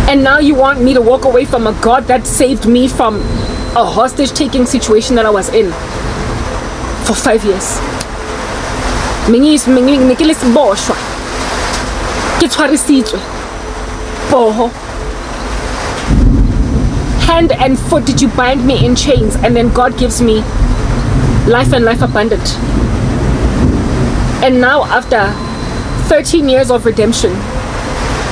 And now you want me to walk away from a God that saved me from a hostage-taking situation that I was in for 5 years. Hand and foot did you bind me in chains, and then God gives me life and life abundant. And now after 13 years of redemption,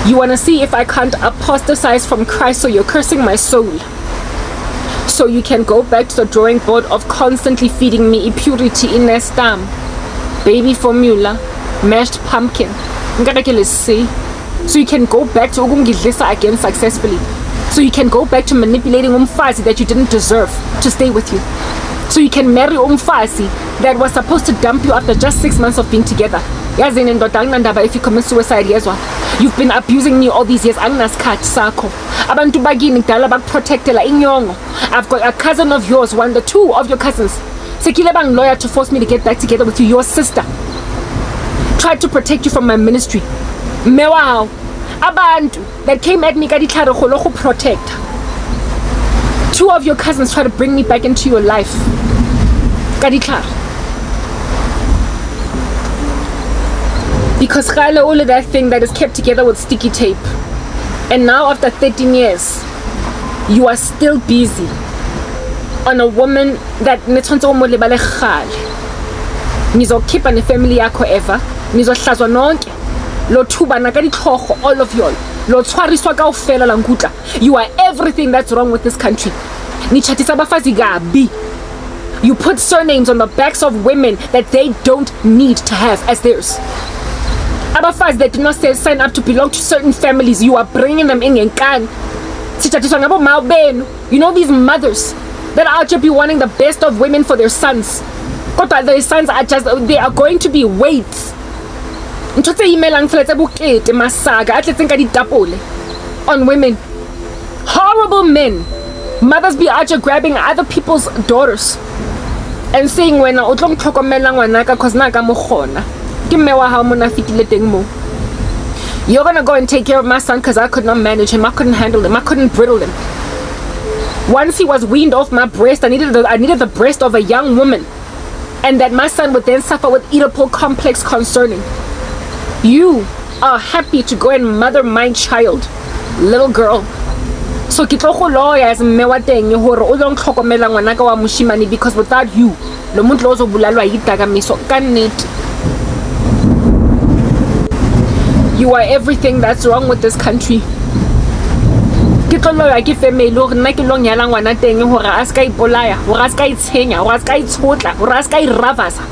you want to see if I can't apostatize from Christ, so you're cursing my soul. So you can go back to the drawing board of constantly feeding me impurity in nestam, baby formula, mashed pumpkin. So you can go back to ukungidlisa again successfully. So you can go back to manipulating umfazi that you didn't deserve to stay with you. So you can marry umfazi that was supposed to dump you after just 6 months of being together. If you commit suicide, you've been abusing me all these years. I've got a cousin of yours, two of your cousins, lawyer to force me to get back together with you. Your sister tried to protect you from my ministry. Mewao abantu that came at me to protect. Two of your cousins try to bring me back into your life. Because all of that thing that is kept together with sticky tape. And now after 13 years, you are still busy on a woman that nizokhipha nefamily yakho ever, nizohlazwa nonke lo thuba nakaditlhogo, all of y'all lo tshwariswa kaofela la nkutla. You are everything that's wrong with this country. Nichatisa abafazi gabi. You put surnames on the backs of women that they don't need to have as theirs. Abafazi that did not sign up to belong to certain families, you are bringing them in ngenkani. Sichatisa ngabo mawbenu. You know these mothers that are just be wanting the best of women for their sons. But their sons are just, they are going to be weights. On women. Horrible men. Mothers be out grabbing other people's daughters and saying when you're gonna go and take care of my son because I could not manage him, I couldn't handle him, I couldn't bridle him. Once he was weaned off my breast, I needed the breast of a young woman, and that my son would then suffer with Oedipal complex concerning. You are happy to go and mother my child, little girl. So kitlo lawyer as mewateng hore o lo tlhokomela ngwana ka wa moshimane, because without you lo muntu lo zobulalwa yitagamiso kannete. You are everything that's wrong with this country. Kitlo lawyer ke family hore nna ke lo nyala ngwana teng hore a ska ipolaya, hore a ska itshenya, hore a ska itshotla, hore a ska iravasa.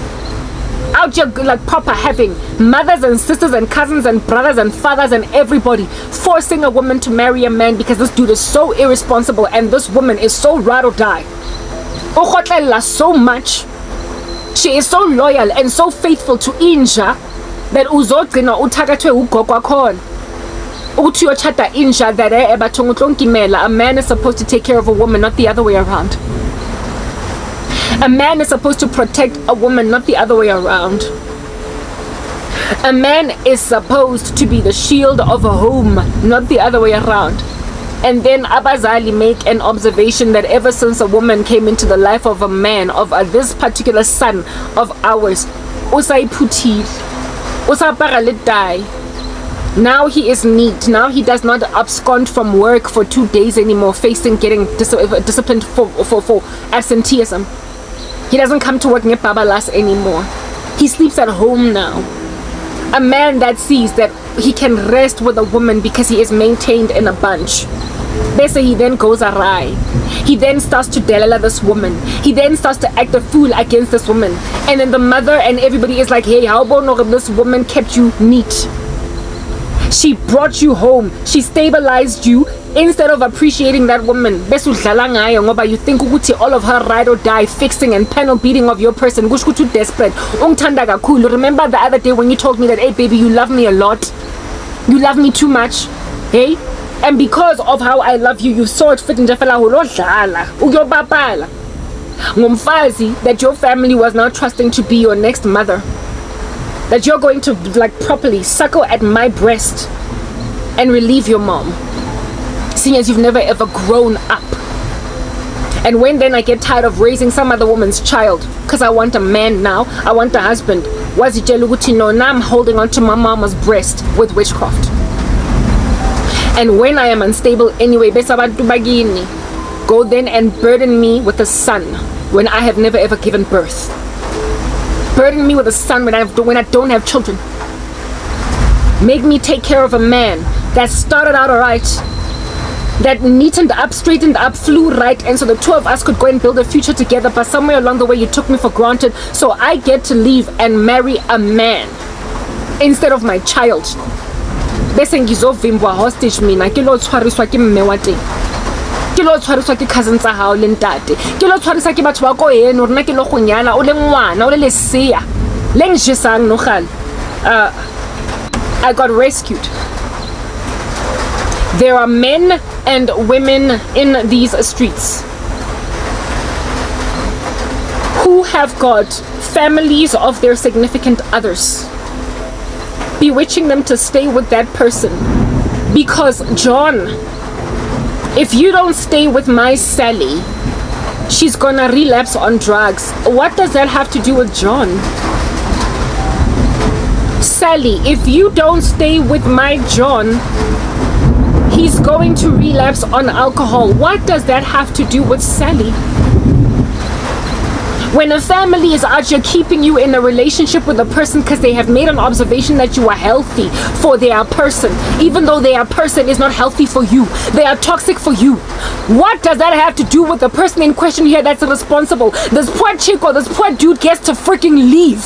Out here like proper having mothers and sisters and cousins and brothers and fathers and everybody forcing a woman to marry a man because this dude is so irresponsible and this woman is so ride or die. So much. She is so loyal and so faithful to Inja that uzogcina uthakathwe ugogo khona. Uthi yochata Inja that a man is supposed to take care of a woman, not the other way around. A man is supposed to protect a woman, not the other way around. A man is supposed to be the shield of a home, not the other way around. And then Abazali make an observation that ever since a woman came into the life of a man, of this particular son of ours, now he is neat. Now he does not abscond from work for 2 days anymore, facing getting disciplined for absenteeism. He doesn't come to work near Babalas anymore. He sleeps at home now. A man that sees that he can rest with a woman because he is maintained in a bunch. Basically, he then goes awry. He then starts to delala this woman. He then starts to act a fool against this woman. And then the mother and everybody is like, hey, how about this woman kept you neat? She brought you home. She stabilized you. Instead of appreciating that woman, you think all of her ride or die fixing and panel beating of your person, too desperate. Remember the other day when you told me that, hey baby, you love me a lot, you love me too much, hey, and because of how I love you, you saw it fit in that your family was now trusting to be your next mother, that you're going to like properly suckle at my breast and relieve your mom. seeing as you've never ever grown up. And when then I get tired of raising some other woman's child, because I want a man now, I want a husband, no, now I'm holding on to my mama's breast with witchcraft. And when I am unstable anyway, go then and burden me with a son when I have never ever given birth. Burden me with a son when I don't have children. Make me take care of a man that started out alright, that neatened up, straightened up, flew right, and so the two of us could go and build a future together. But somewhere along the way you took me for granted, so I get to leave and marry a man instead of my child. Bese ngizovimbwa hostage mina ke lo tshwariswa ke mme wa teng, ke lo tshwariswa ke cousins tsa hao le ntate, ke lo tshwariswa ke batho ba ko eno rena ke lo go nyala o le ngwana o le lesea le ngisang no gale. I got rescued. There are men and women in these streets who have got families of their significant others bewitching them to stay with that person because, John, if you don't stay with my Sally, she's gonna relapse on drugs. What does that have to do with John? Sally, if you don't stay with my John, he's going to relapse on alcohol. What does that have to do with Sally? When a family is out here keeping you in a relationship with a person because they have made an observation that you are healthy for their person, even though their person is not healthy for you, they are toxic for you. What does that have to do with the person in question here that's responsible? This poor chick or this poor dude gets to freaking leave.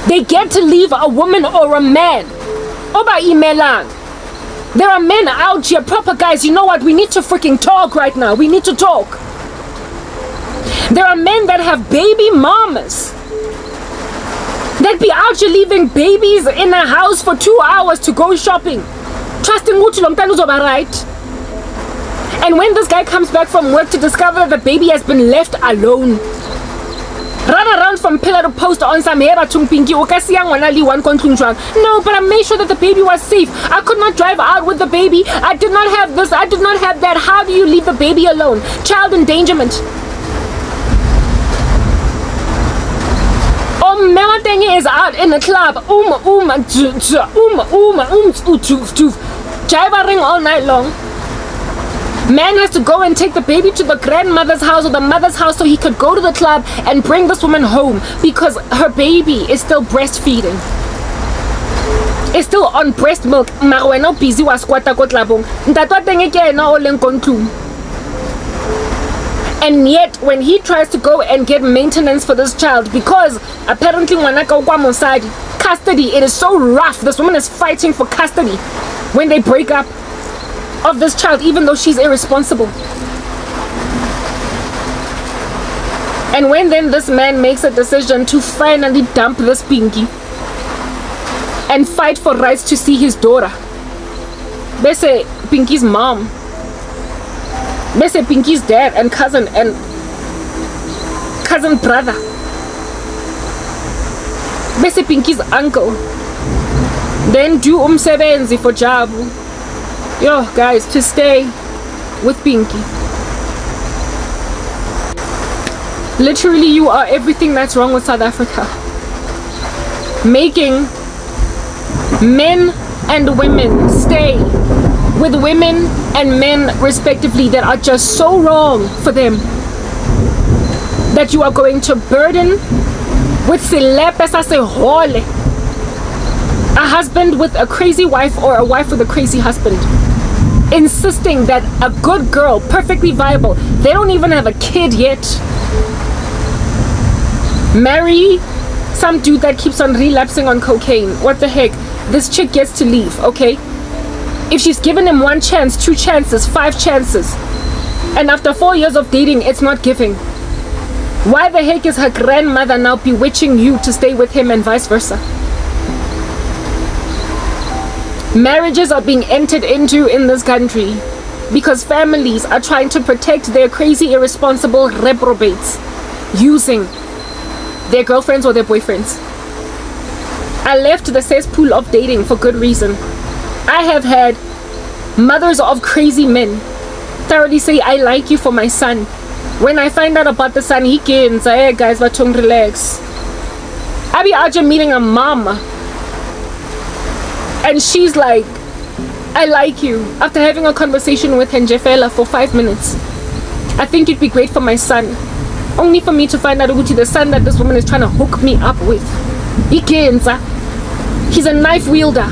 They get to leave a woman or a man. Oba imelang. There are men out here, proper guys, you know what? We need to freaking talk right now. We need to talk. There are men that have baby mamas that be out here leaving babies in a house for 2 hours to go shopping, trusting Uchi right? And when this guy comes back from work to discover that the baby has been left alone, run around from pillar to post on some hera pinky. No, but I made sure that the baby was safe. I could not drive out with the baby. I did not have this. I did not have that. How do you leave the baby alone? Child endangerment. Melatenge is out in the club. Jivering all night long. Man has to go and take the baby to the grandmother's house or the mother's house so he could go to the club and bring this woman home because her baby is still breastfeeding. It's still on breast milk. Marweno busy was squatta ko tlabong. Ntatwa tenge ke ena o leng ko ntlong. And yet, when he tries to go and get maintenance for this child, because apparently custody, it is so rough. This woman is fighting for custody when they break up of this child, even though she's irresponsible. And when then this man makes a decision to finally dump this Pinky and fight for rights to see his daughter, they say Pinky's mom, they say Pinky's dad and cousin brother, they say Pinky's uncle, then do umsebenzi for Jabu. Yo, guys, to stay with Pinky. Literally, you are everything that's wrong with South Africa. Making men and women stay with women and men respectively that are just so wrong for them that you are going to burden with a husband with a crazy wife or a wife with a crazy husband, insisting that a good girl, perfectly viable, they don't even have a kid yet, marry some dude that keeps on relapsing on cocaine. What the heck? This chick gets to leave, okay? If she's given him 1 chance, 2 chances, 5 chances, and after 4 years of dating, it's not giving, why the heck is her grandmother now bewitching you to stay with him and vice versa? Marriages are being entered into in this country because families are trying to protect their crazy, irresponsible reprobates using their girlfriends or their boyfriends. I left the cesspool of dating for good reason. I have had Mothers of crazy men thoroughly say, I like you for my son. When I find out about the son, he can say, hey guys, but don't relax. I be out meeting a mom, and she's like, I like you. After having a conversation with Njefela for 5 minutes, I think you'd be great for my son. Only for me to find out the son that this woman is trying to hook me up with. He's a knife wielder.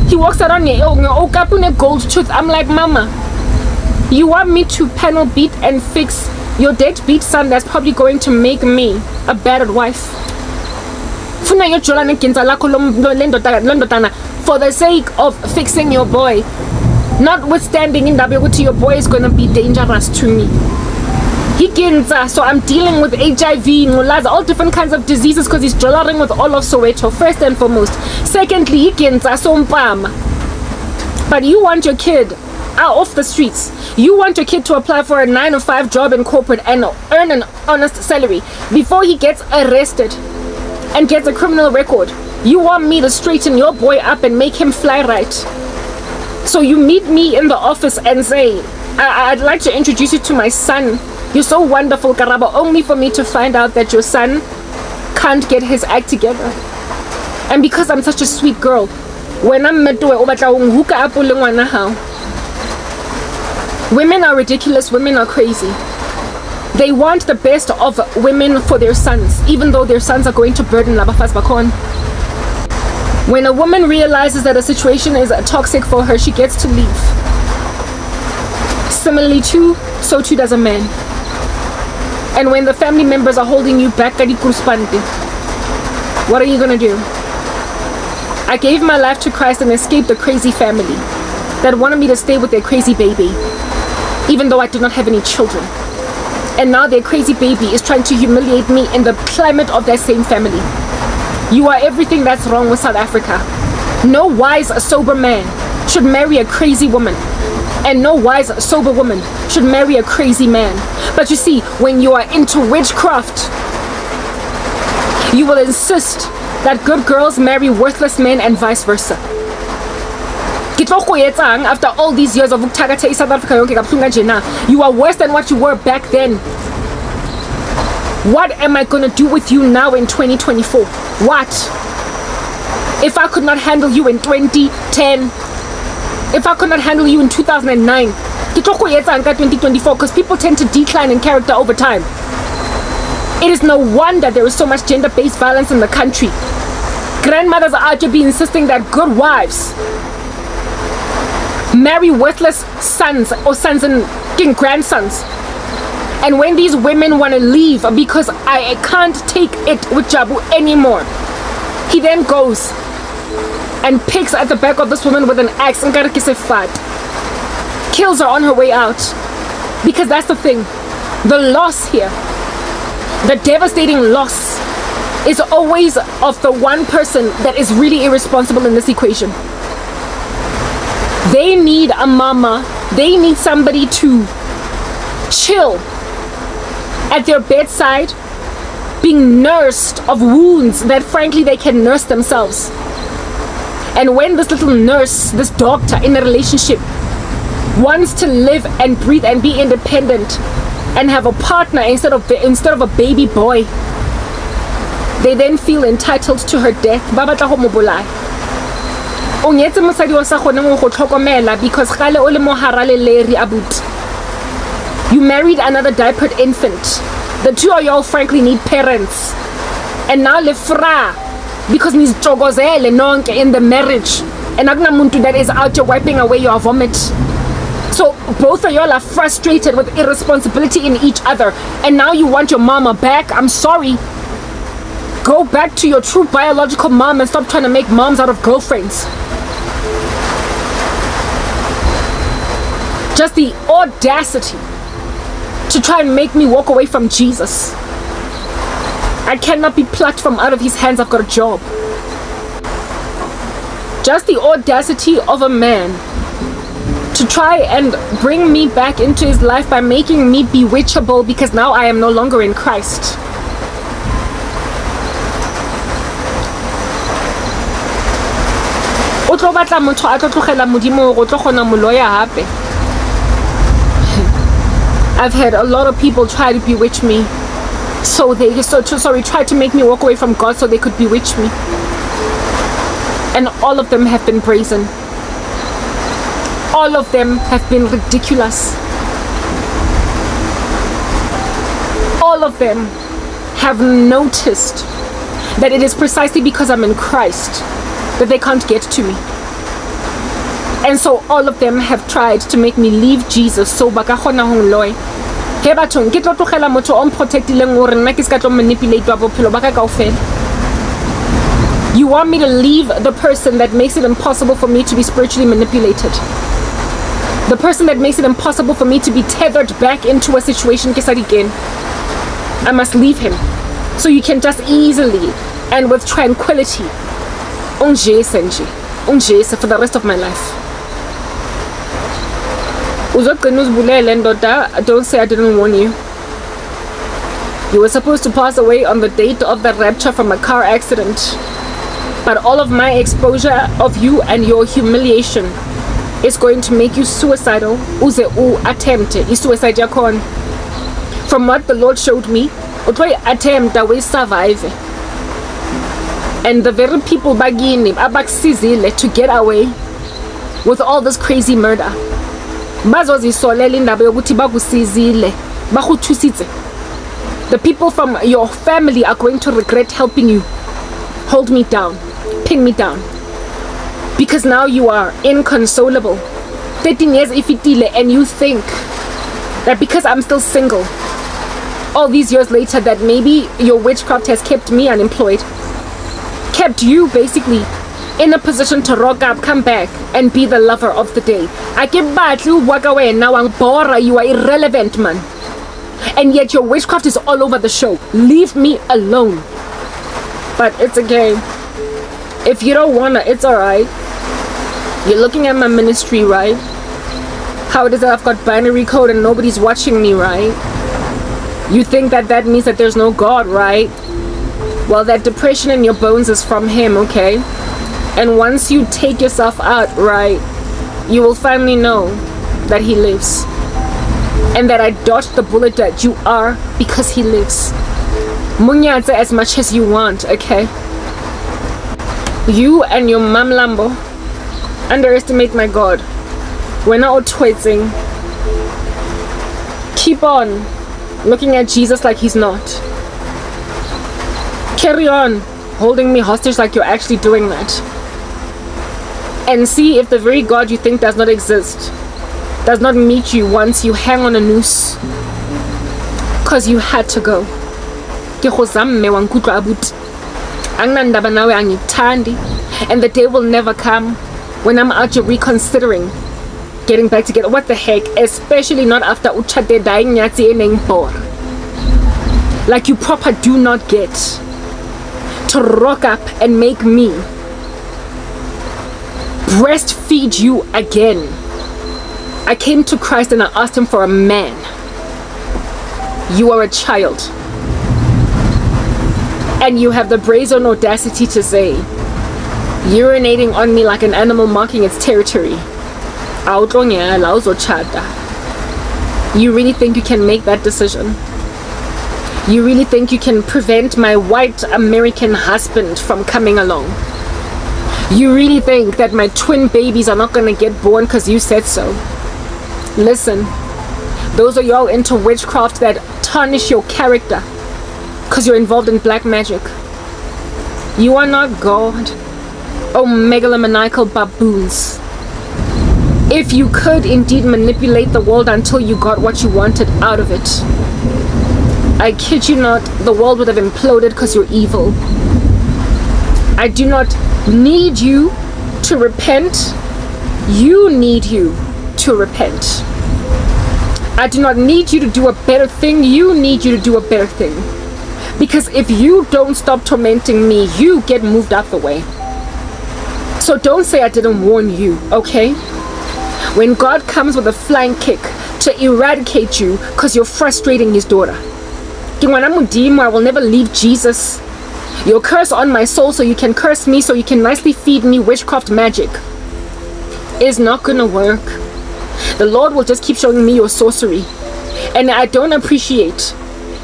He walks around with gold tooth. I'm like, mama, you want me to panel beat and fix your deadbeat son that's probably going to make me a battered wife? For the sake of fixing your boy, notwithstanding in your boy is going to be dangerous to me. So I'm dealing with HIV, all different kinds of diseases because he's jollering with all of Soweto, first and foremost. Secondly, but you want your kid out off the streets. You want your kid to apply for a 9-to-5 job in corporate and earn an honest salary before he gets arrested and gets a criminal record. You want me to straighten your boy up and make him fly right. So you meet me in the office and say, I'd like to introduce you to my son. You're so wonderful, Karabo, only for me to find out that your son can't get his act together. And because I'm such a sweet girl, when I'm met to Hlongwane how? Women are ridiculous, women are crazy. They want the best of women for their sons, even though their sons are going to burden Labafas Bakon. When a woman realizes that a situation is toxic for her, she gets to leave. Similarly too, so too does a man. And when the family members are holding you back, what are you gonna do? I gave my life to Christ and escaped the crazy family that wanted me to stay with their crazy baby, even though I did not have any children. And now their crazy baby is trying to humiliate me in the climate of that same family. You are everything that's wrong with South Africa. No wise, sober man should marry a crazy woman. And no wise, sober woman should marry a crazy man. But you see, when you are into witchcraft, you will insist that good girls marry worthless men and vice versa. After all these years of South Africa, you are worse than what you were back then. What am I gonna do with you now in 2024? What? If I could not handle you in 2010, if I could not handle you in 2009, 2024, because people tend to decline in character over time. It is no wonder there is so much gender-based violence in the country. Grandmothers are to be insisting that good wives marry worthless sons or sons and grandsons. And when these women want to leave because I can't take it with Jabu anymore, he then goes and picks at the back of this woman with an axe and kills her on her way out. Because that's the thing, the loss here, the devastating loss is always of the one person that is really irresponsible in this equation. They need a mama, they need somebody to chill at their bedside, being nursed of wounds that frankly they can nurse themselves. And when this little nurse, this doctor in a relationship wants to live and breathe and be independent and have a partner instead of a baby boy, they then feel entitled to her death. Because you married another diapered infant. The two of y'all frankly need parents. And now lefra because nis jogozele nonke in the marriage. And agna muntu that is out here wiping away your vomit. So both of y'all are frustrated with irresponsibility in each other. And now you want your mama back? I'm sorry. Go back to your true biological mom and stop trying to make moms out of girlfriends. Just the audacity to try and make me walk away from Jesus. I cannot be plucked from out of his hands. I've got a job. Just the audacity of a man to try and bring me back into his life by making me bewitchable because now I am no longer in Christ. o tlo batla motho a tlo tlogela modimo go tlo gona moloya hape. I've had a lot of people try to bewitch me, try to make me walk away from God so they could bewitch me, and all of them have been brazen. All of them have been ridiculous. All of them have noticed that it is precisely because I'm in Christ that they can't get to me. And so all of them have tried to make me leave Jesus so baka khona hong loy. He bathong ke tlo tlogela motho o mprotectileng gore nna ke ska tlo manipulate wa bophelo baka kaofela. You want me to leave the person that makes it impossible for me to be spiritually manipulated? The person that makes it impossible for me to be tethered back into a situation ke sa again. I must leave him. So you can just easily and with tranquility ungijese for the rest of my life. Don't say I didn't warn you. You were supposed to pass away on the date of the rapture from a car accident. But all of my exposure of you and your humiliation is going to make you suicidal. Uze u attempt suicide yakon. From what the Lord showed me, utlo attempt we survive. And the very people bagini abakusizile to get away with all this crazy murder. Bazozisolela indaba yokuthi bakusizile, bakuthusitse. The people from your family are going to regret helping you. Hold me down, pin me down. Because now you are inconsolable. 13 years ifitile, and you think that because I'm still single, all these years later, that maybe your witchcraft has kept me unemployed. Kept you basically in a position to rock up, come back, and be the lover of the day. I keep battle walk away now I'm bora, you are irrelevant, man. And yet your witchcraft is all over the show. Leave me alone. But it's okay. If you don't wanna, it's alright. You're looking at my ministry, right? How it is that I've got binary code and nobody's watching me, right? You think that that means that there's no God, right? Well, that depression in your bones is from him, okay? And once you take yourself out, right, you will finally know that he lives. And that I dodged the bullet that you are because he lives. Munyatse as much as you want, okay? You and your mam lambo underestimate my God. We're not tweeting. Keep on looking at Jesus like he's not. Carry on holding me hostage like you're actually doing that. And see if the very God you think does not exist does not meet you once you hang on a noose. Cause you had to go. And the day will never come when I'm out here reconsidering getting back together. What the heck? Especially not after uchate dying nyati eneng por. Like you proper do not get to rock up and make me breastfeed you again. I came to Christ and I asked him for a man. You are a child. And you have the brazen audacity to say, urinating on me like an animal marking its territory. You really think you can make that decision? You really think you can prevent my white American husband from coming along? You really think that my twin babies are not gonna get born because you said so? Listen, those are y'all into witchcraft that tarnish your character because you're involved in black magic. You are not God. Oh, megalomaniacal baboons. If you could indeed manipulate the world until you got what you wanted out of it, I kid you not, the world would have imploded because you're evil. I do not need you to repent. You need you to repent. I do not need you to do a better thing. You need you to do a better thing. Because if you don't stop tormenting me, you get moved out the way. So don't say I didn't warn you, okay? When God comes with a flying kick to eradicate you because you're frustrating his daughter. I will never leave Jesus. Your curse on my soul so you can curse me, so you can nicely feed me witchcraft magic, is not gonna work. The Lord will just keep showing me your sorcery. And I don't appreciate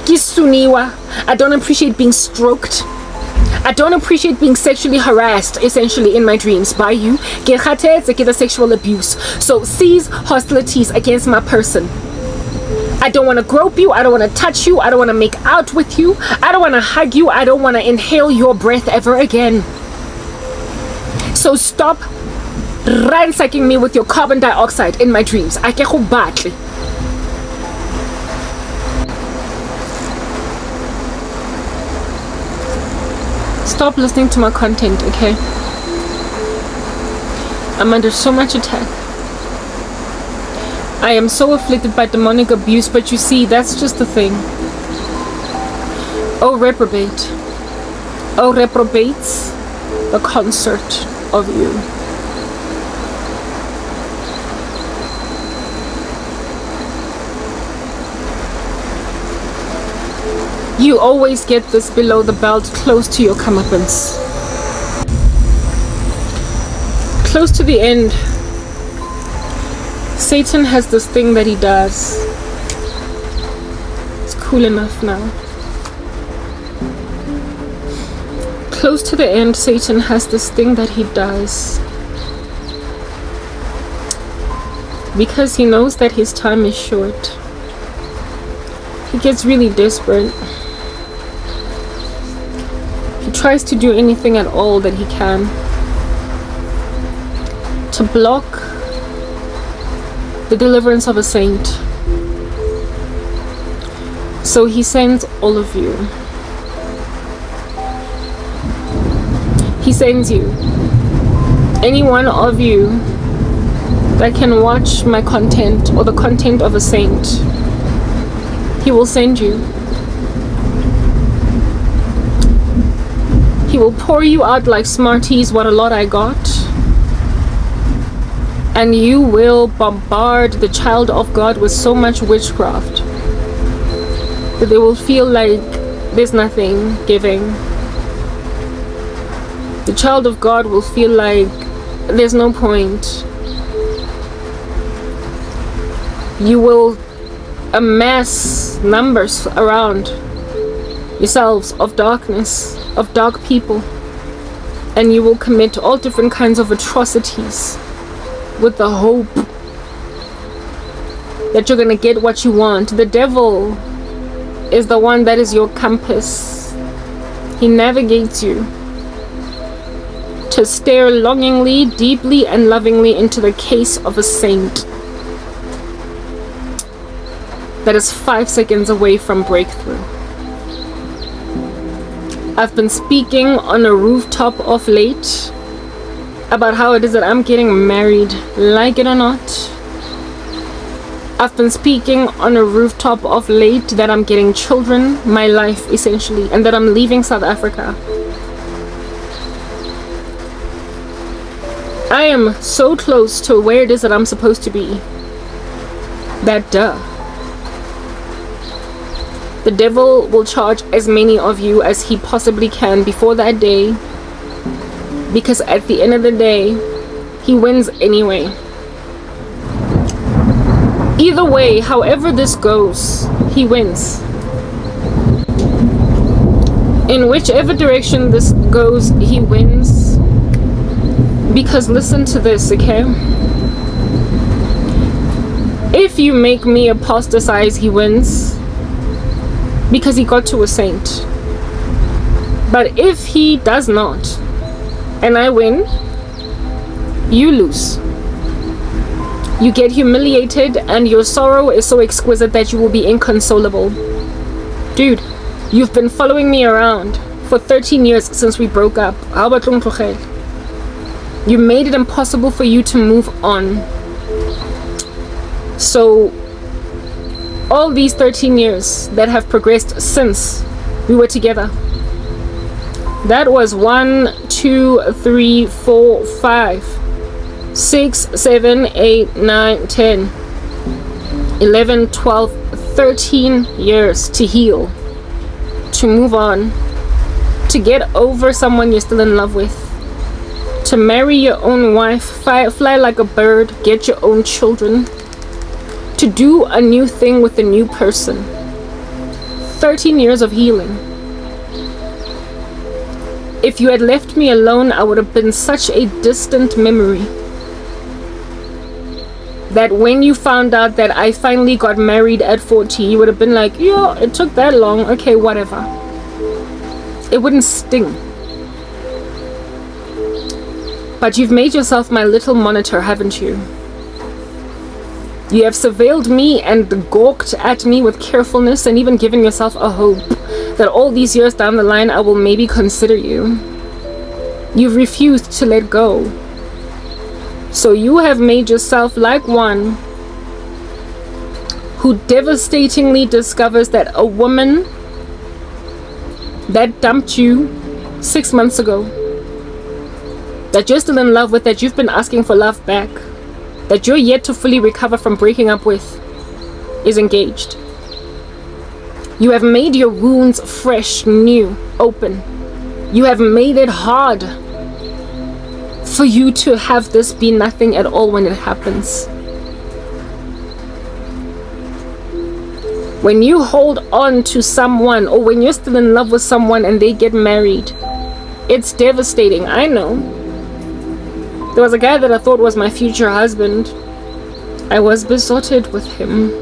kisuniwa. I don't appreciate being stroked. I don't appreciate being sexually harassed, essentially, in my dreams by you. The sexual abuse. So cease hostilities against my person. I don't want to grope you. I don't want to touch you. I don't want to make out with you. I don't want to hug you. I don't want to inhale your breath ever again. So stop ransacking me with your carbon dioxide in my dreams. I ke go batle. Stop listening to my content, okay? I'm under so much attack. I am so afflicted by demonic abuse, but you see, that's just the thing. Oh, reprobate. Oh, reprobates, the concert of you. You always get this below the belt, close to your comeuppance. Close to the end, Satan has this thing that he does. It's cool enough now. Close to the end, Satan has this thing that he does. Because he knows that his time is short. He gets really desperate. He tries to do anything at all that he can to block the deliverance of a saint. So he sends all of you. He sends you. Any one of you that can watch my content or the content of a saint, he will send you. He will pour you out like Smarties what a lot I got. And you will bombard the child of God with so much witchcraft that they will feel like there's nothing giving. The child of God will feel like there's no point. You will amass numbers around yourselves of darkness, of dark people, and you will commit all different kinds of atrocities with the hope that you're gonna get what you want. The devil is the one that is your compass. He navigates you to stare longingly, deeply, and lovingly into the case of a saint that is 5 seconds away from breakthrough. I've been speaking on a rooftop of late about how it is that I'm getting married, like it or not. I've been speaking on a rooftop of late that I'm getting children, my life essentially, and that I'm leaving South Africa. I am so close to where it is that I'm supposed to be that the devil will charge as many of you as he possibly can before that day, because at the end of the day, he wins anyway. Either way, however this goes, he wins. In whichever direction this goes, he wins. Because listen to this, okay? If you make me apostatize, he wins. Because he got to a saint. But if he does not, and I win, you lose. You get humiliated, and your sorrow is so exquisite that you will be inconsolable. Dude, you've been following me around for 13 years since we broke up. You made it impossible for you to move on. So all these 13 years that have progressed since we were together, that was 1, 2, 3, 4, 5, 6, 7, 8, 9, 10, 11, 12, 13 years to heal, to move on, to get over someone you're still in love with, to marry your own wife, fly like a bird, get your own children, to do a new thing with a new person. 13 years of healing. If you had left me alone, I would have been such a distant memory that when you found out that I finally got married at 40, you would have been like, yeah, it took that long, okay, whatever. It wouldn't sting. But you've made yourself my little monitor, haven't you? You have surveilled me and gawked at me with carefulness, and even given yourself a hope that all these years down the line I will maybe consider you. You've refused to let go. So you have made yourself like one who devastatingly discovers that a woman that dumped you 6 months ago, that you're still in love with, that you've been asking for love back, that you're yet to fully recover from breaking up with, is engaged. You have made your wounds fresh, new, open. You have made it hard for you to have this be nothing at all when it happens. When you hold on to someone, or when you're still in love with someone and they get married, it's devastating. I know. There was a guy that I thought was my future husband. I was besotted with him.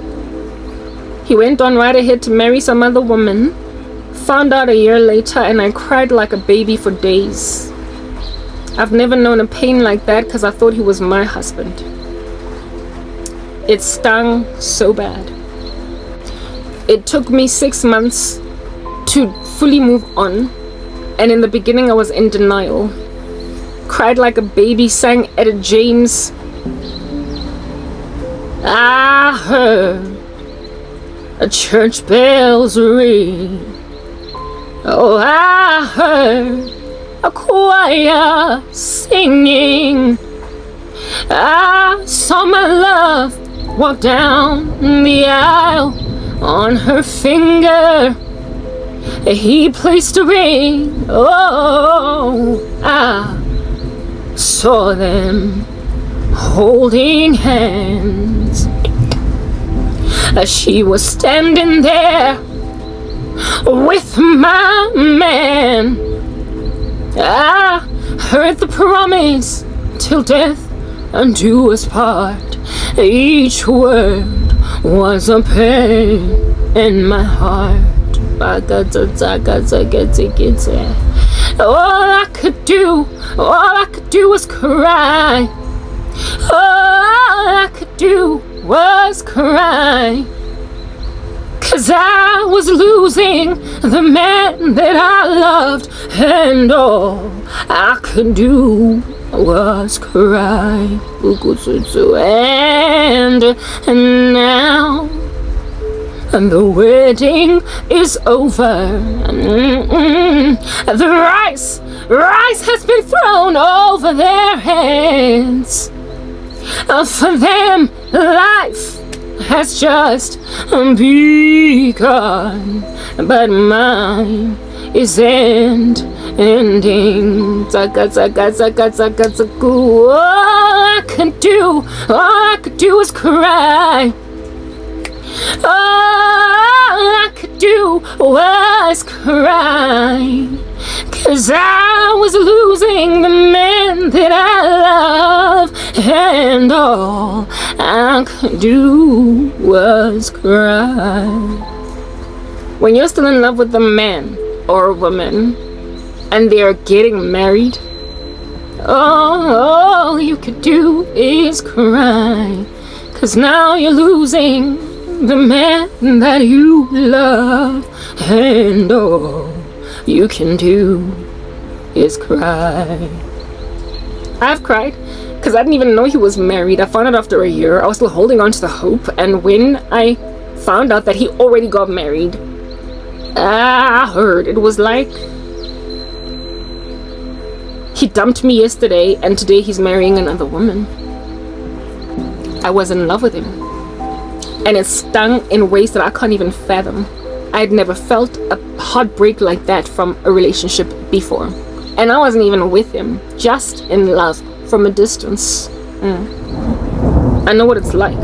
He went on right ahead to marry some other woman. Found out a year later, and I cried like a baby for days. I've never known a pain like that because I thought he was my husband. It stung so bad. It took me 6 months to fully move on, and in the beginning I was in denial. Cried like a baby, sang Etta James. I heard a church bells ring. Oh, I heard a choir singing. I saw my love walk down the aisle. On her finger he placed a ring. Oh, I saw them holding hands as she was standing there with my man. I heard the promise, till death do us part. Each word was a pain in my heart. All I could do was cry. All I could do was cry. 'Cause I was losing the man that I loved, and all I could do was cry. And now the wedding is over. The rice has been thrown over their heads. For them, life has just begun, but mine is ending. All I could do was cry. All I could do was cry. 'Cause I was losing the man that I love, and all I could do was cry. When you're still in love with a man or a woman and they are getting married, all you could do is cry. 'Cause now you're losing the man that you love, and all you can do is cry. I've cried because I didn't even know he was married. I found out after a year. I was still holding on to the hope, and when I found out that he already got married, I heard it was like he dumped me yesterday and today he's marrying another woman. I was in love with him, and it stung in ways that I can't even fathom. I'd never felt a heartbreak like that from a relationship before. And I wasn't even with him, just in love from a distance. I know what it's like.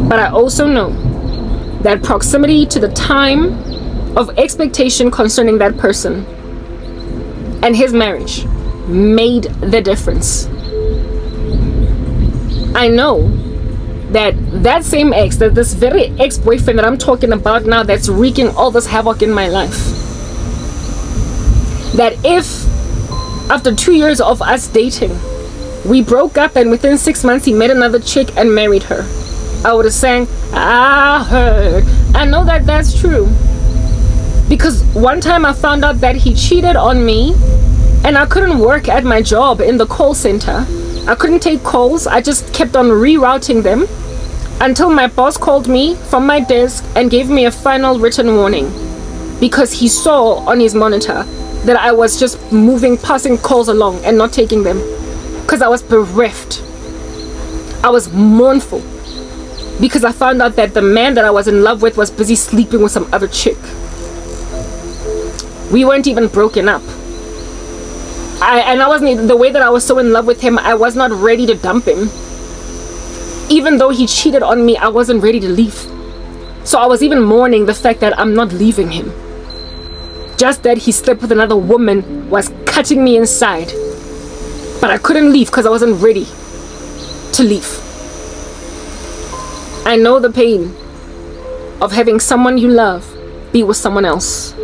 But I also know that proximity to the time of expectation concerning that person and his marriage made the difference. I know that same ex, that this very ex-boyfriend that I'm talking about now, that's wreaking all this havoc in my life, that if after 2 years of us dating we broke up and within 6 months he met another chick and married her, I would have sang, I heard. I know that that's true, because one time I found out that he cheated on me and I couldn't work at my job in the call center. I couldn't take calls. I just kept on rerouting them until my boss called me from my desk and gave me a final written warning, because he saw on his monitor that I was just passing calls along and not taking them, because I was bereft. I was mournful because I found out that the man that I was in love with was busy sleeping with some other chick. We weren't even broken up. I wasn't, the way that I was so in love with him, I was not ready to dump him. Even though he cheated on me, I wasn't ready to leave. So I was even mourning the fact that I'm not leaving him. Just that he slept with another woman was cutting me inside. But I couldn't leave because I wasn't ready to leave. I know the pain of having someone you love be with someone else.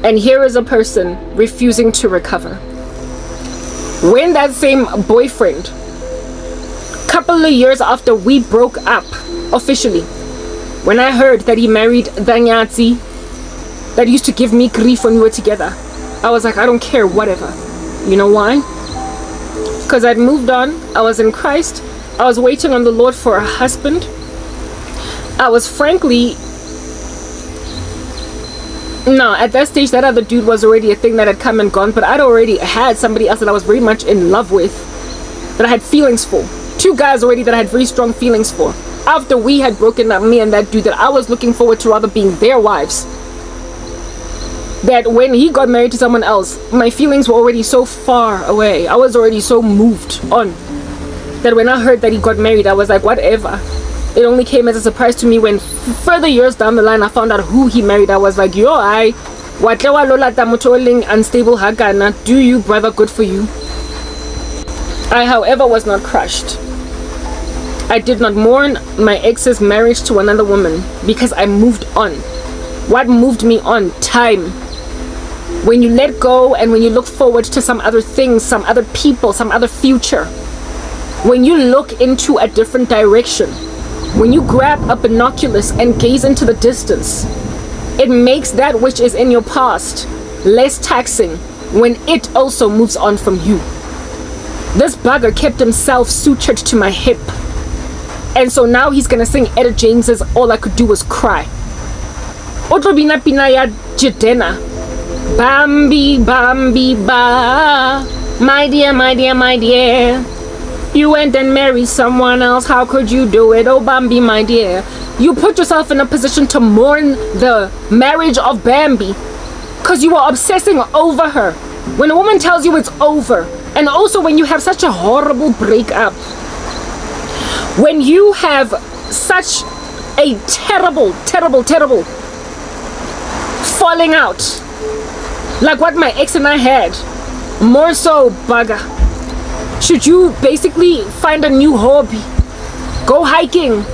And here is a person refusing to recover. When that same boyfriend, couple of years after we broke up officially, when I heard that he married the Nyatsi that used to give me grief when we were together, I was like, I don't care, whatever. You know why? Because I'd moved on. I was in Christ. I was waiting on the Lord for a husband. I was frankly, no, at that stage that other dude was already a thing that had come and gone, but I'd already had somebody else that I was very much in love with, that I had feelings for. 2 guys already that I had very strong feelings for. After we had broken up, me and that dude, that I was looking forward to rather being their wives. That when he got married to someone else, my feelings were already so far away. I was already so moved on, that when I heard that he got married, I was like, whatever. It only came as a surprise to me when further years down the line I found out who he married. I was like, yo, unstable hagana. Do you, brother? Good for you. I, however, was not crushed. I did not mourn my ex's marriage to another woman because I moved on. What moved me on? Time. When you let go and when you look forward to some other things, some other people, some other future, when you look into a different direction, when you grab a binoculars and gaze into the distance, it makes that which is in your past less taxing when it also moves on from you. This bugger kept himself sutured to my hip, and so now he's gonna sing Etta James's All I Could Do Was Cry. Otrobina Pinaya Jidena. Bambi, Bambi, ba. My dear, my dear, my dear. You went and married someone else. How could you do it? Oh, Bambi, my dear. You put yourself in a position to mourn the marriage of Bambi because you were obsessing over her. When a woman tells you it's over, and also when you have such a horrible breakup, when you have such a terrible, terrible, terrible falling out, like what my ex and I had, more so, bugger. Should you basically find a new hobby, go hiking,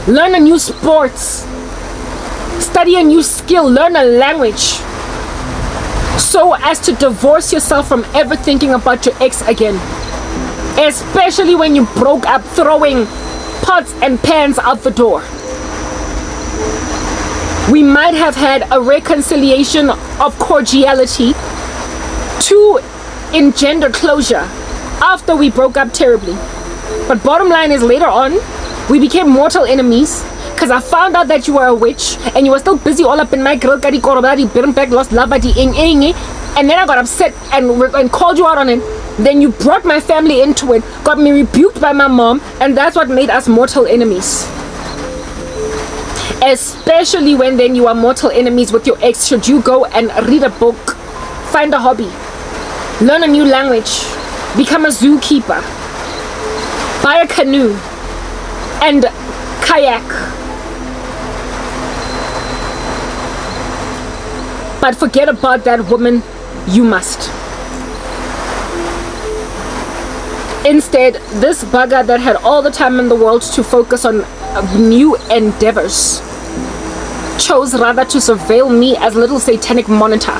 learn a new sport, study a new skill, learn a language, so as to divorce yourself from ever thinking about your ex again, especially when you broke up, throwing pots and pans out the door. We might have had a reconciliation of cordiality to engender closure after we broke up terribly. But bottom line is, later on, we became mortal enemies because I found out that you were a witch and you were still busy all up in my grill, and then I got upset and called you out on it. Then you brought my family into it, got me rebuked by my mom, and that's what made us mortal enemies. Especially when then you are mortal enemies with your ex. Should you go and read a book, find a hobby, learn a new language, become a zookeeper, buy a canoe and kayak. But forget about that woman, you must. Instead, this bugger that had all the time in the world to focus on new endeavors chose rather to surveil me as a little satanic monitor.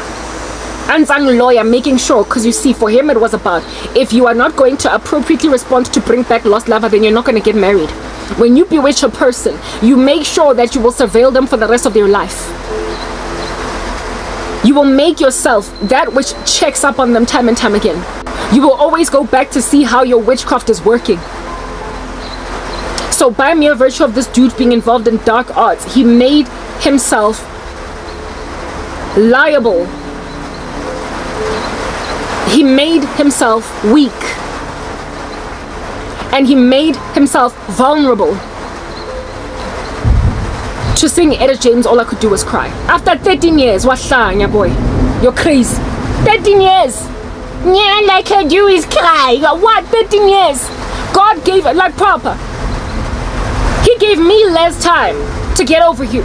Anzang lawyer, making sure, because you see, for him it was about, if you are not going to appropriately respond to bring back lost lover, then you're not going to get married. When you bewitch a person, you make sure that you will surveil them for the rest of their life. You will make yourself that which checks up on them time and time again. You will always go back to see how your witchcraft is working. So by mere virtue of this dude being involved in dark arts, he made himself liable. He made himself weak. And he made himself vulnerable. To sing Etta James, all I could do was cry. After 13 years, wahlanya boy, you're crazy. 13 years. Yeah, all I can do is cry. What? 13 years. God gave it like proper. He gave me less time to get over you.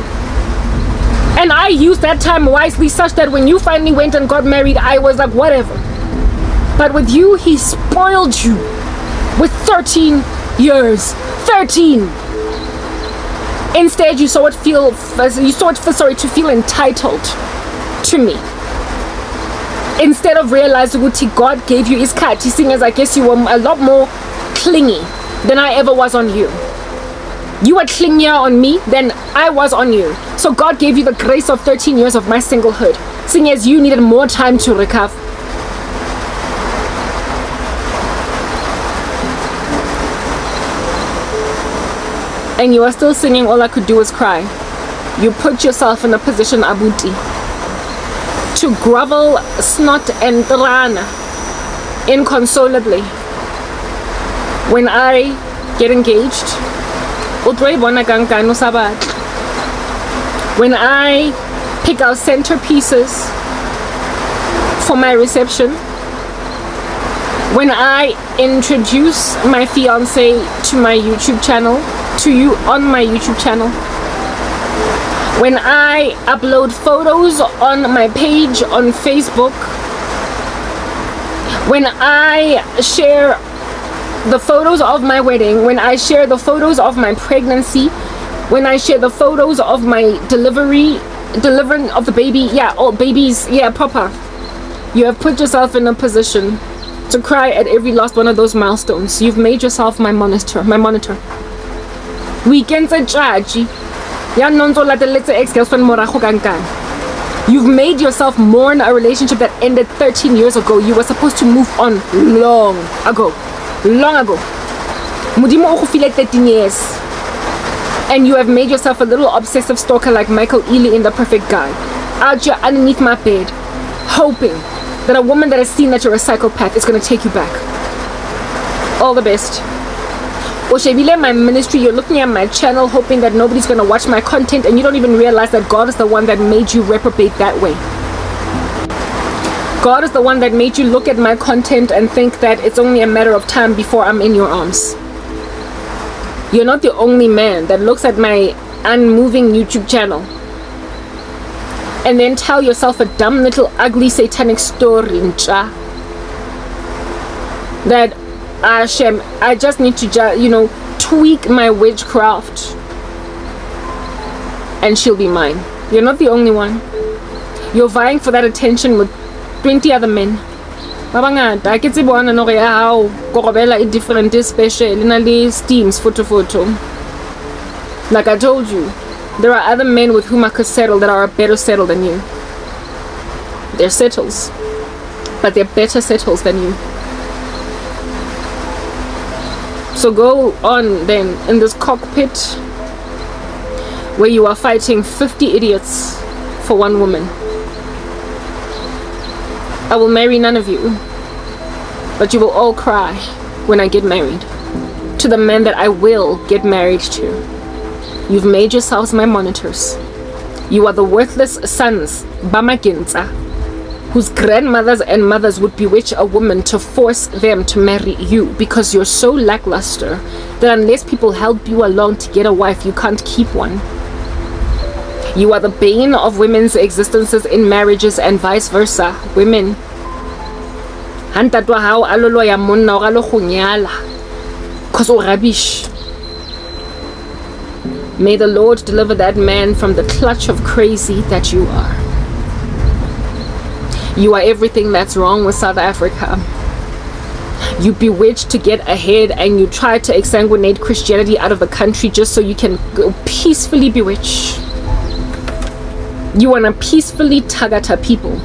And I used that time wisely such that when you finally went and got married, I was like, whatever. But with you, he spoiled you with 13 years. 13. Instead, you saw it to feel entitled to me. Instead of realizing what God gave you is cat, seeing as I guess you were a lot more clingy than I ever was on you. You were clingier on me than I was on you. So God gave you the grace of 13 years of my singlehood, seeing as you needed more time to recover. And you are still singing All I Could Do Was Cry. You put yourself in a position, Abuti, to grovel, snot and run inconsolably. When I get engaged, when I pick out centerpieces for my reception, when I introduce my fiance to my YouTube channel, to you on my YouTube channel, when I upload photos on my page on Facebook, when I share the photos of my wedding, when I share the photos of my pregnancy, when I share the photos of my delivering of the baby, proper. You have put yourself in a position to cry at every last one of those milestones. You've made yourself my monitor. Weekends are judgy. You've made yourself mourn a relationship that ended 13 years ago. You were supposed to move on long ago. Mudimo okufile 13 years. And you have made yourself a little obsessive stalker like Michael Ealy in The Perfect Guy. Out here underneath my bed, hoping that a woman that has seen that you're a psychopath is going to take you back. All the best. Oshebile, my ministry, you're looking at my channel hoping that nobody's going to watch my content, and you don't even realize that God is the one that made you reprobate that way. God is the one that made you look at my content and think that it's only a matter of time before I'm in your arms. You're not the only man that looks at my unmoving YouTube channel and then tell yourself a dumb little ugly satanic story, ncha, that Hashem, I just need to tweak my witchcraft and she'll be mine. You're not the only one. You're vying for that attention with 20 other men. Babangata ke tsebona no re hao korobela e different special na le steams photo. Like I told you, there are other men with whom I could settle that are better settled than you. They're settles, but they're better settles than you. So go on then in this cockpit where you are fighting 50 idiots for one woman. I will marry none of you, but you will all cry when I get married to the man that I will get married to. You've made yourselves my monitors. You are the worthless sons, Bamaginza, whose grandmothers and mothers would bewitch a woman to force them to marry you because you're so lackluster that unless people help you along to get a wife, you can't keep one. You are the bane of women's existences in marriages and vice versa. Women. Cause rubbish. May the Lord deliver that man from the clutch of crazy that you are. You are everything that's wrong with South Africa. You bewitched to get ahead and you try to exsanguinate Christianity out of the country just so you can go peacefully bewitch. You want to peacefully tagata people.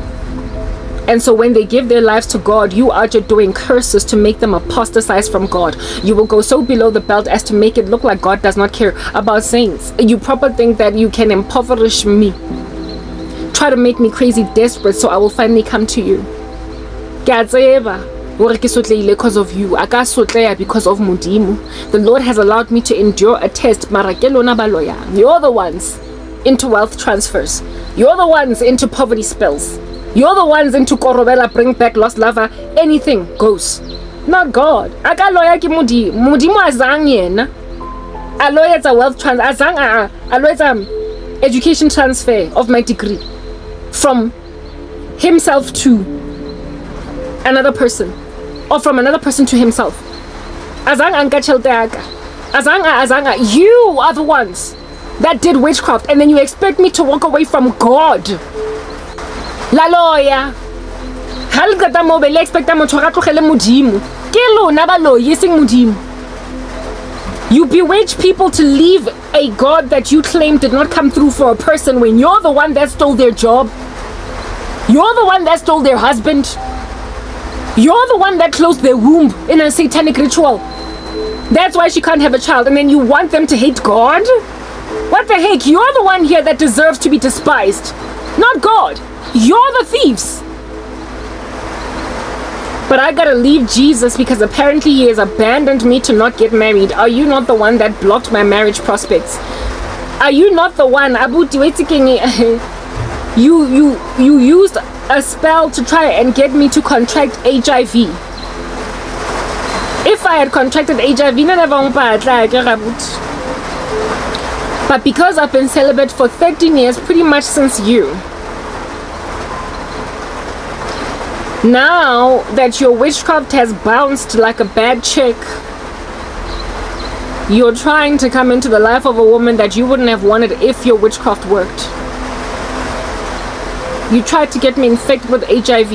And so when they give their lives to God, you are just doing curses to make them apostatize from God. You will go so below the belt as to make it look like God does not care about saints. You probably think that you can impoverish me. Try to make me crazy desperate so I will finally come to you. Because of you. Because of Mudimu. The Lord has allowed me to endure a test. You're the ones into wealth transfers. You're the ones into poverty spells. You're the ones into Korobela, bring back lost lover. Anything goes. Not God. Aka lawyer ki Mudimu azang yena. A lawyer is a wealth transfer. Azang a lawyer education transfer of my degree from himself to another person, or from another person to himself. Azang anka chelte aka. Azanga. You are the ones that did witchcraft, and then you expect me to walk away from God. La lawyer. Hal gata mo bele expecta mo tshwara tlogele Modimo. Ke lona ba loye seng Modimo. You bewitch people to leave a God that you claim did not come through for a person when you're the one that stole their job. You're the one that stole their husband. You're the one that closed their womb in a satanic ritual. That's why she can't have a child, and then you want them to hate God? What the heck? You're the one here that deserves to be despised, not God. You're the thieves. But I gotta leave Jesus because apparently he has abandoned me to not get married. Are you not the one that blocked my marriage prospects? Are you not the one? You used a spell to try and get me to contract HIV. If I had contracted HIV, but because I've been celibate for 13 years, pretty much since you, now that your witchcraft has bounced like a bad chick, you're trying to come into the life of a woman that you wouldn't have wanted if your witchcraft worked. You tried to get me infected with HIV.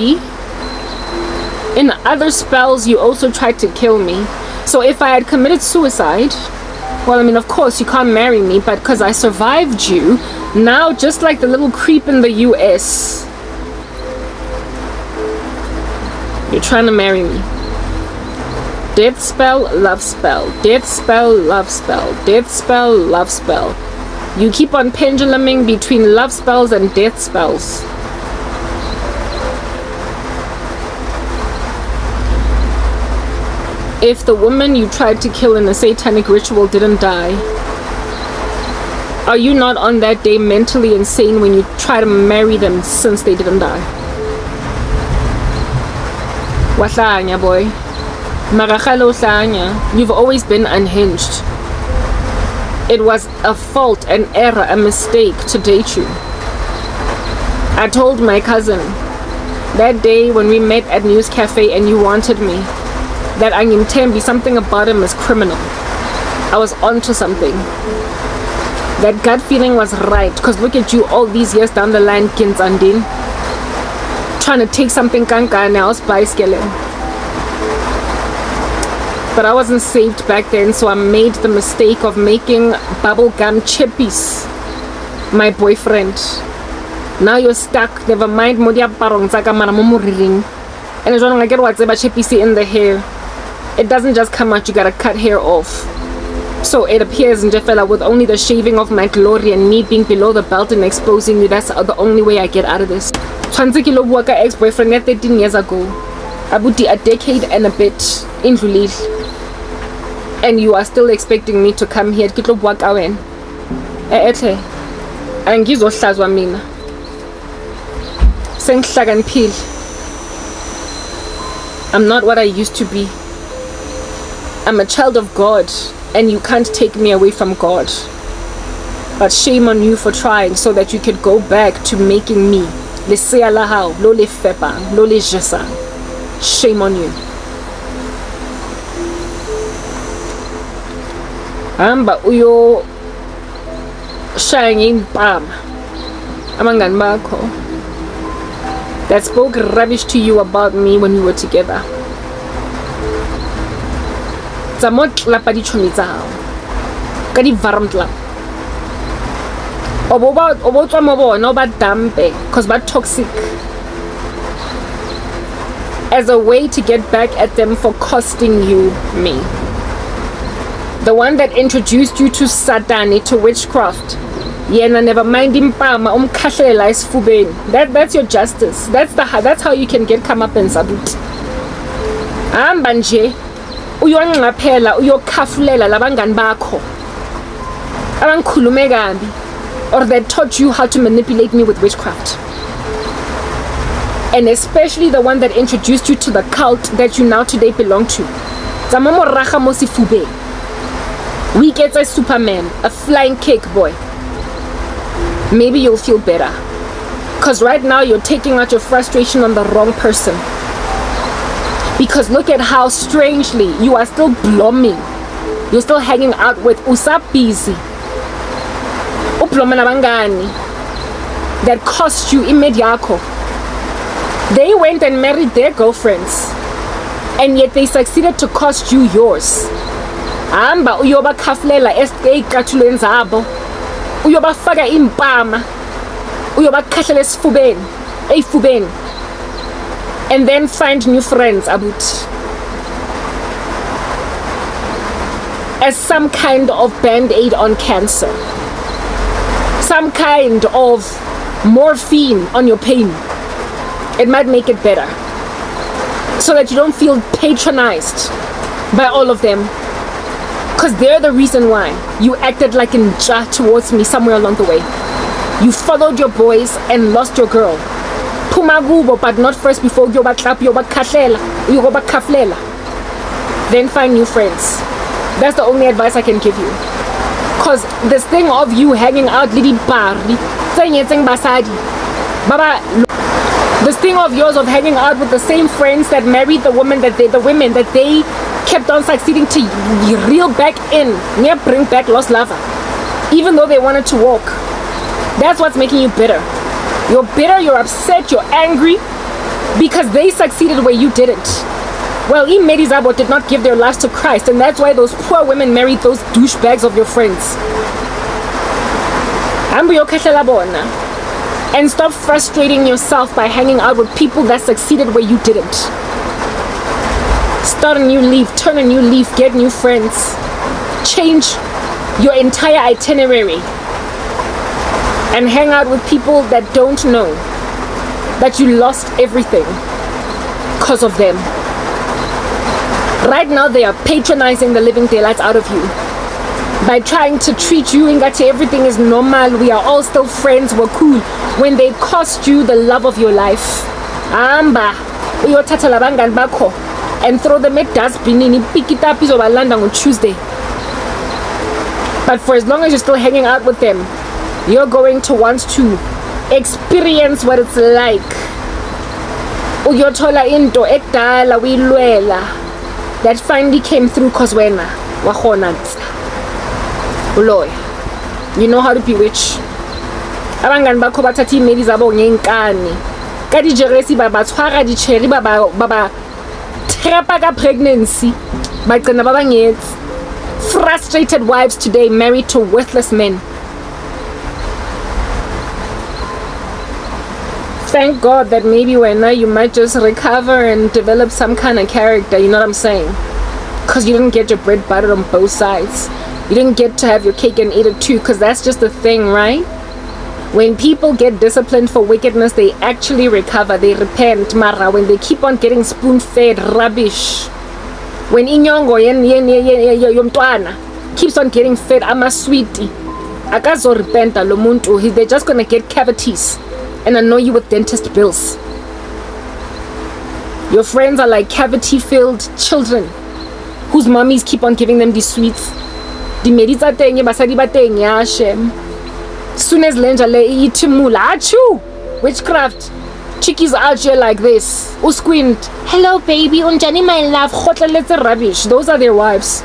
In other spells, you also tried to kill me. So if I had committed suicide, well, I mean, of course, you can't marry me, but because I survived you, now just like the little creep in the US, you're trying to marry me. Death spell, love spell. Death spell, love spell. Death spell, love spell. You keep on penduluming between love spells and death spells. If the woman you tried to kill in a satanic ritual didn't die, are you not on that day mentally insane when you try to marry them since they didn't die? Wahlanya boy. Maragalo hlanya. You've always been unhinged. It was a fault, an error, a mistake to date you. I told my cousin that day when we met at News Cafe and you wanted me, that Angim Tembi, something about him is criminal. I was onto something. That gut feeling was right, because look at you all these years down the line, Kinzandin, trying to take something kanka and else by skele. But I wasn't saved back then, so I made the mistake of making bubblegum chippies my boyfriend. Now you're stuck. Never mind modia parong tsaka mara mo moriring. And jwanong I get what's about chippies in the hair. It doesn't just come out, you gotta cut hair off. So it appears in Jeffella with only the shaving of my glory and me being below the belt and exposing you. That's the only way I get out of this. Twanzeki waka ex-boyfriend 13 years ago. Abuti a decade and a bit in Rulil. And you are still expecting me to come here. ethe angizohlazwa mina sengihlakaniphile. I'm not what I used to be. I'm a child of God, and you can't take me away from God. But shame on you for trying so that you could go back to making me lesea la hao lo le fepang lo le jesang. Shame on you. Hamba uyo shaying impama abangani bakho that spoke rubbish to you about me when we were together. Tsamotla pa dichomi tsa hao ka di varmtla obo tswa mo bona ba dampe cause ba toxic, as a way to get back at them for costing you me. The one that introduced you to Satani, to witchcraft. Yena never mind impama umkhahlela esifubeni. That's your justice. That's how you can get comeuppance abut. Hamba nje uyonqaphela uyokhafulela labangani bakho abangikhulume kabi, or that taught you how to manipulate me with witchcraft. And especially the one that introduced you to the cult that you now today belong to. Zamamo raga mo sifubeni. We get a Superman, a flying cake boy. Maybe you'll feel better. Because right now you're taking out your frustration on the wrong person. Because look at how strangely you are still blooming. You're still hanging out with Usabizi. Uplomana bangani. That cost you imediako. They went and married their girlfriends. And yet they succeeded to cost you yours. Hamba uyoba khaflela esikathulweni zabo, uyoba faka impama, uyoba khahlela esifubeni, and then find new friends abut, as some kind of band-aid on cancer, some kind of morphine on your pain. It might make it better, so that you don't feel patronized by all of them. Because they're the reason why you acted like a ninja towards me somewhere along the way. You followed your boys and lost your girl. Pumagubo, but not first before yoba klap, yoba kashela, yoba kaflela. Then find new friends. That's the only advice I can give you. Because this thing of you hanging out, lidi bari, basadi, baba. This thing of yours of hanging out with the same friends that married the women that they kept on succeeding to reel back in, near bring back lost lover, even though they wanted to walk. That's what's making you bitter. You're bitter, you're upset, you're angry because they succeeded where you didn't. Well, Imedizabo did not give their lives to Christ, and that's why those poor women married those douchebags of your friends. And stop frustrating yourself by hanging out with people that succeeded where you didn't. Start a new leaf, turn a new leaf, get new friends. Change your entire itinerary. And hang out with people that don't know that you lost everything because of them. Right now they are patronizing the living daylights out of you by trying to treat you ingati everything is normal, we are all still friends, we're cool, when they cost you the love of your life. Amba uyothatha labangani bakho and throw them at dustbin in Pikita Pizobalanda on Tuesday. But for as long as you're still hanging out with them, you're going to want to experience what it's like. Uyothola into ekdala uyilwela that finally came through cause wena wakhona uloy. You know how to bewitch. Abangani bakho bathatha imeli zabo ngenkani. Ka dijeresi ba batshwara di cherry baba trapa ka pregnancy. Bagcina baba ngets. Frustrated wives today married to worthless men. Thank God that maybe when now you might just recover and develop some kind of character, you know what I'm saying? Because you didn't get your bread buttered on both sides. You didn't get to have your cake and eat it too, because that's just the thing, right? When people get disciplined for wickedness, they actually recover, they repent, mara. When they keep on getting spoon-fed rubbish, when inyongo yomntwana keeps on getting fed ama sweetie, Akazo repenta lo muntu. They're just gonna get cavities and annoy you with dentist bills. Your friends are like cavity-filled children whose mummies keep on giving them these sweets. Di meditsa teng basadi ba teng ya shem. Soon as lenja le itimula achu. Witchcraft. Chickies out here like this. Usquint. Hello baby, unjani my love. Khotleletse rubbish. Those are their wives.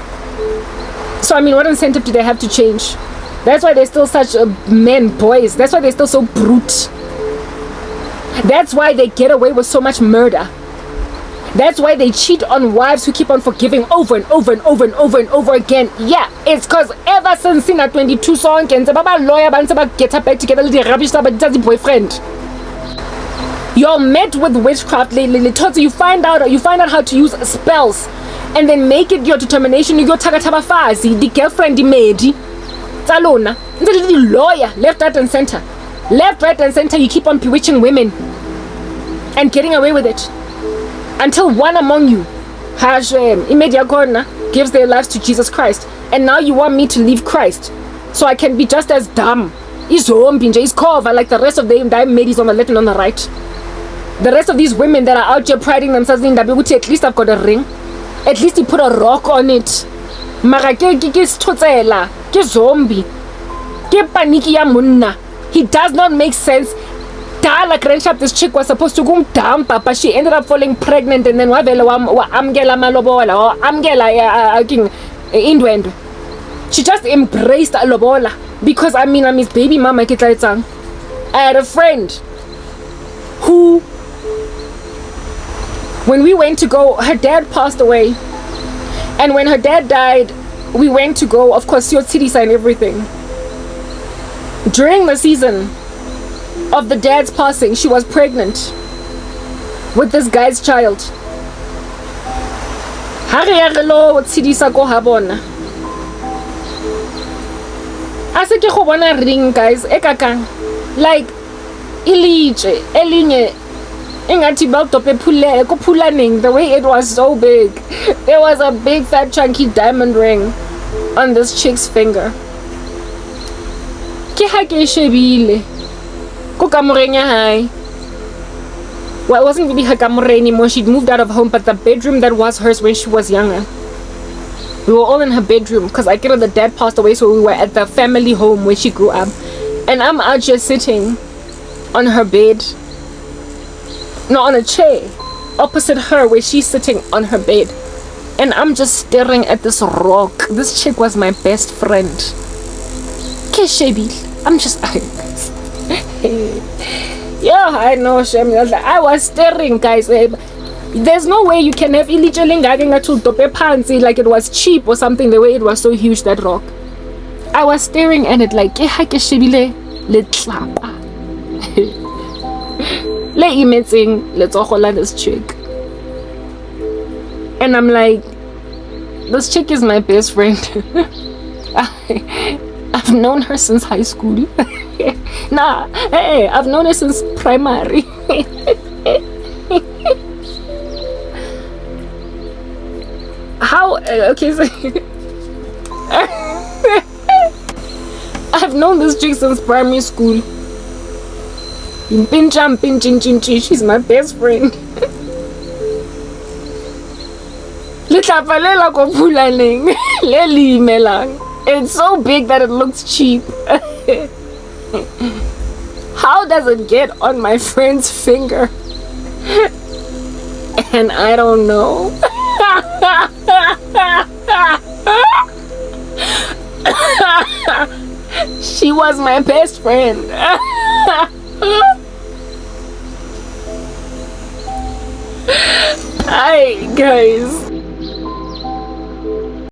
So I mean, what incentive do they have to change? That's why they're still such men, boys. That's why they're still so brute. That's why they get away with so much murder. That's why they cheat on wives who keep on forgiving over and over and over and over and over again. Yeah, it's because ever since Sina 22 song and Baba lawyer Bansaba get up back together with the rubbish about the boyfriend. You're met with witchcraft lately. You find out how to use spells and then make it your determination. You go tagataba fazi, the girlfriend the maid. Talona. The lawyer, left, right, and center. Left, right, and center, you keep on bewitching women and getting away with it. Until one among you has gives their lives to Jesus Christ. And now you want me to leave Christ so I can be just as dumb. Is cover like the rest of them ladies on the left and on the right. The rest of these women that are out here priding themselves in that at least I've got a ring. At least you put a rock on it. Mara ke zombie. Ke paniki ya munna. He does not make sense. Like this chick was supposed to go down, but she ended up falling pregnant, and then amgela malobola or amgela indwendo. She just embraced lobola because I'm his baby mama. I had a friend who, when we went to go, her dad passed away, and when her dad died, we went to go, of course, your city sign everything. During the season of the dad's passing, she was pregnant with this guy's child. Ring, guys, like the way it was so big. There was a big fat chunky diamond ring on this chick's finger. Well, it wasn't really her kamore anymore. She'd moved out of home, but the bedroom that was hers when she was younger, we were all in her bedroom because the dad passed away, so we were at the family home where she grew up. And I'm out here sitting on her bed, no, on a chair opposite her where she's sitting on her bed, and I'm just staring at this rock. This chick was my best friend. I'm just yeah, I know, Shem. I was staring, guys. There's no way you can have illegal like it was cheap or something, the way it was so huge, that rock. I was staring at it like this chick. And I'm like, this chick is my best friend. I've known her since high school. I've known her since primary. How? Okay, so I've known this chick since primary school. She's my best friend. It's so big that it looks cheap. How does it get on my friend's finger? And I don't know. She was my best friend. Hi guys.